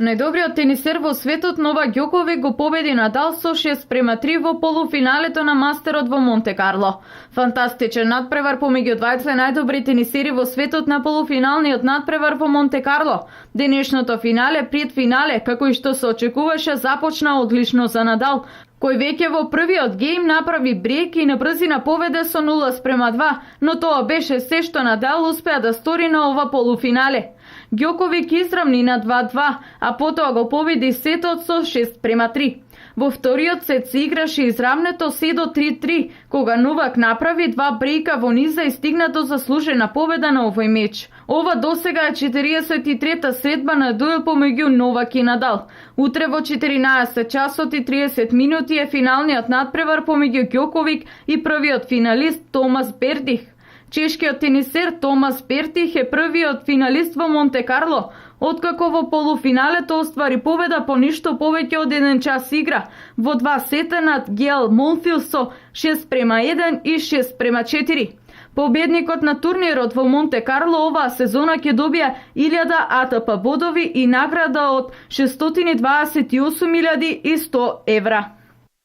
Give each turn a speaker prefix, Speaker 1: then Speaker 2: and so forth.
Speaker 1: Најдобриот тенисер во светот Новак Ѓоковик го победи Надал со 6:3 во полуфиналето на Мастерот во Монте Карло. Фантастичен надпревар помеѓу двајца најдобри тенисери во светот на полуфиналниот надпревар во Монте Карло. Денешното финале пред финале, како и што се очекуваше, започна одлично за Надал, кој веќе во првиот гейм направи брейк и на брзина поведе со 0:2, но тоа беше се што Надал успеа да стори на ова полуфинале. Ѓоковик изравни на 2:2, а потоа го победи сетот со 6:3. Во вториот сет се играше изравнето се до 3:3, кога Новак направи 2 брейка во низа и стигна до заслужена победа на овој меч. Ова досега е 43-та средба на дуел помеѓу Новак и Надал. Утре во 14 часот и 30 минути е финалниот надпревар помеѓу Ѓоковик и првиот финалист Томас Бердих. Чешкиот тенисер Томас Бертих е првиот финалист во Монте Карло, откако во полуфиналето оствари победа по ништо повеќе од 1 час игра, во 2 сета над Гейл Монфил со 6:1 и 6:4. Победникот на турнирот во Монте Карло оваа сезона ќе добија 1000 АТП бодови и награда од 628.100 евра.